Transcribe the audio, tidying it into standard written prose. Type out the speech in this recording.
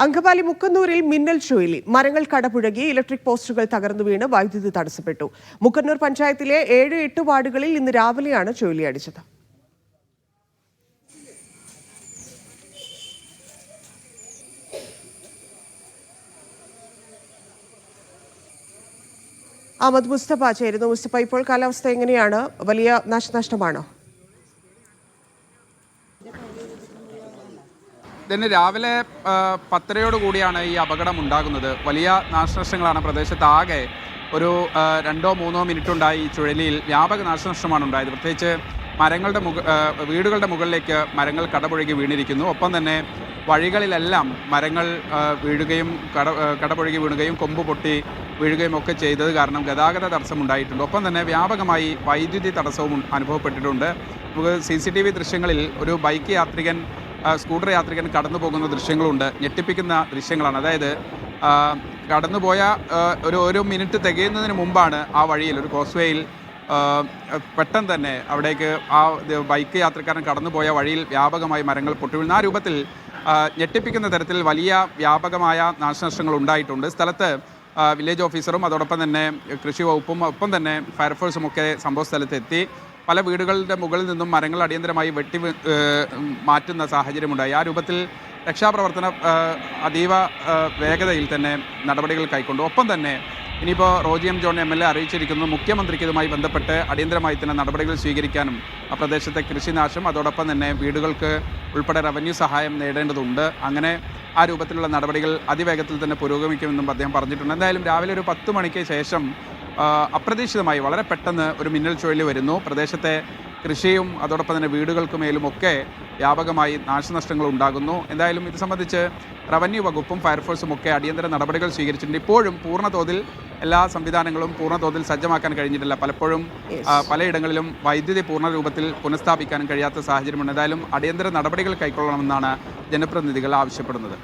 അങ്കമാലി മുക്കന്നൂരിൽ മിന്നൽ ചുഴലി മരങ്ങൾ കടപുഴകി ഇലക്ട്രിക് പോസ്റ്റുകൾ തകർന്നു വീണ് വൈദ്യുതി തടസ്സപ്പെട്ടു. മുക്കന്നൂർ പഞ്ചായത്തിലെ 7-8 വാർഡുകളിൽ ഇന്ന് രാവിലെയാണ് ചുഴലി അടിച്ചത്. അഹമ്മദ് മുസ്തഫ ചേരുന്നു. മുസ്തഫ, ഇപ്പോൾ കാലാവസ്ഥ എങ്ങനെയാണ്? വലിയ നാശനഷ്ടമാണോ? ഇതിന് രാവിലെ 10:30 കൂടിയാണ് ഈ അപകടം ഉണ്ടാകുന്നത്. വലിയ നാശനഷ്ടങ്ങളാണ് പ്രദേശത്താകെ. ഒരു 2-3 മിനിറ്റ് ഉണ്ടായി ഈ ചുഴലിയിൽ വ്യാപക നാശനഷ്ടമാണ് ഉണ്ടായത്. പ്രത്യേകിച്ച് വീടുകളുടെ മുകളിലേക്ക് മരങ്ങൾ കടപുഴകി വീണിരിക്കുന്നു. ഒപ്പം തന്നെ വഴികളിലെല്ലാം മരങ്ങൾ വീഴുകയും കടപുഴകി വീഴുകയും കൊമ്പ് പൊട്ടി വീഴുകയും ഒക്കെ ചെയ്തത് കാരണം ഗതാഗത തടസ്സം ഉണ്ടായിട്ടുണ്ട്. ഒപ്പം തന്നെ വ്യാപകമായി വൈദ്യുതി തടസ്സവും അനുഭവപ്പെട്ടിട്ടുണ്ട്. നമുക്ക് CCTV ദൃശ്യങ്ങളിൽ ഒരു ബൈക്ക് യാത്രികൻ സ്കൂട്ടർ യാത്രികൻ കടന്നു പോകുന്ന ദൃശ്യങ്ങളുണ്ട്. ഞെട്ടിപ്പിക്കുന്ന ദൃശ്യങ്ങളാണ്. അതായത് കടന്നുപോയ ഒരു മിനിറ്റ് തികയുന്നതിന് മുമ്പാണ് ആ വഴിയിൽ ഒരു ക്രോസ്വേയിൽ പെട്ടെന്ന് തന്നെ അവിടേക്ക് ആ ബൈക്ക് യാത്രക്കാരൻ കടന്നുപോയ വഴിയിൽ വ്യാപകമായി മരങ്ങൾ പൊട്ടിവീഴുന്ന ആ രൂപത്തിൽ ഞെട്ടിപ്പിക്കുന്ന തരത്തിൽ വലിയ വ്യാപകമായ നാശനഷ്ടങ്ങൾ ഉണ്ടായിട്ടുണ്ട്. സ്ഥലത്ത് വില്ലേജ് ഓഫീസറും അതോടൊപ്പം തന്നെ കൃഷി വകുപ്പും ഒപ്പം തന്നെ ഫയർഫോഴ്സും ഒക്കെ സംഭവ സ്ഥലത്ത് എത്തി പല വീടുകളുടെ മുകളിൽ നിന്നും മരങ്ങൾ അടിയന്തരമായി വെട്ടി മാറ്റുന്ന സാഹചര്യമുണ്ടായി. ആ രൂപത്തിൽ രക്ഷാപ്രവർത്തനം അതീവ വേഗതയിൽ തന്നെ നടപടികൾ കൈക്കൊണ്ടു. ഒപ്പം തന്നെ ഇനിയിപ്പോൾ റോജി എം ജോൺ MLA അറിയിച്ചിരിക്കുന്നു മുഖ്യമന്ത്രിക്ക് ഇതുമായി ബന്ധപ്പെട്ട് അടിയന്തരമായി തന്നെ നടപടികൾ സ്വീകരിക്കാനും ആ പ്രദേശത്തെ കൃഷിനാശം അതോടൊപ്പം തന്നെ വീടുകൾക്ക് ഉൾപ്പെടെ റവന്യൂ സഹായം നേടേണ്ടതുണ്ട്. അങ്ങനെ ആ രൂപത്തിലുള്ള നടപടികൾ അതിവേഗത്തിൽ തന്നെ പുരോഗമിക്കുമെന്നും അദ്ദേഹം പറഞ്ഞിട്ടുണ്ട്. എന്തായാലും രാവിലെ ഒരു 10 മണിക്ക് ശേഷം അപ്രതീക്ഷിതമായി വളരെ പെട്ടെന്ന് ഒരു മിന്നൽ ചുഴലി വരുന്നു. പ്രദേശത്തെ കൃഷിയും അതോടൊപ്പം തന്നെ വീടുകൾക്ക് മേലുമൊക്കെ വ്യാപകമായി നാശനഷ്ടങ്ങൾ ഉണ്ടാകുന്നു. എന്തായാലും ഇത് സംബന്ധിച്ച് റവന്യൂ വകുപ്പും ഫയർഫോഴ്സും ഒക്കെ അടിയന്തര നടപടികൾ സ്വീകരിച്ചിട്ടുണ്ട്. ഇപ്പോഴും പൂർണ്ണതോതിൽ എല്ലാ സംവിധാനങ്ങളും പൂർണ്ണതോതിൽ സജ്ജമാക്കാൻ കഴിഞ്ഞിട്ടില്ല. പലപ്പോഴും പലയിടങ്ങളിലും വൈദ്യുതി പൂർണ്ണ രൂപത്തിൽ പുനഃസ്ഥാപിക്കാനും കഴിയാത്ത സാഹചര്യമുണ്ട്. എന്തായാലും അടിയന്തര നടപടികൾ കൈക്കൊള്ളണമെന്നാണ് ജനപ്രതിനിധികൾ ആവശ്യപ്പെടുന്നത്.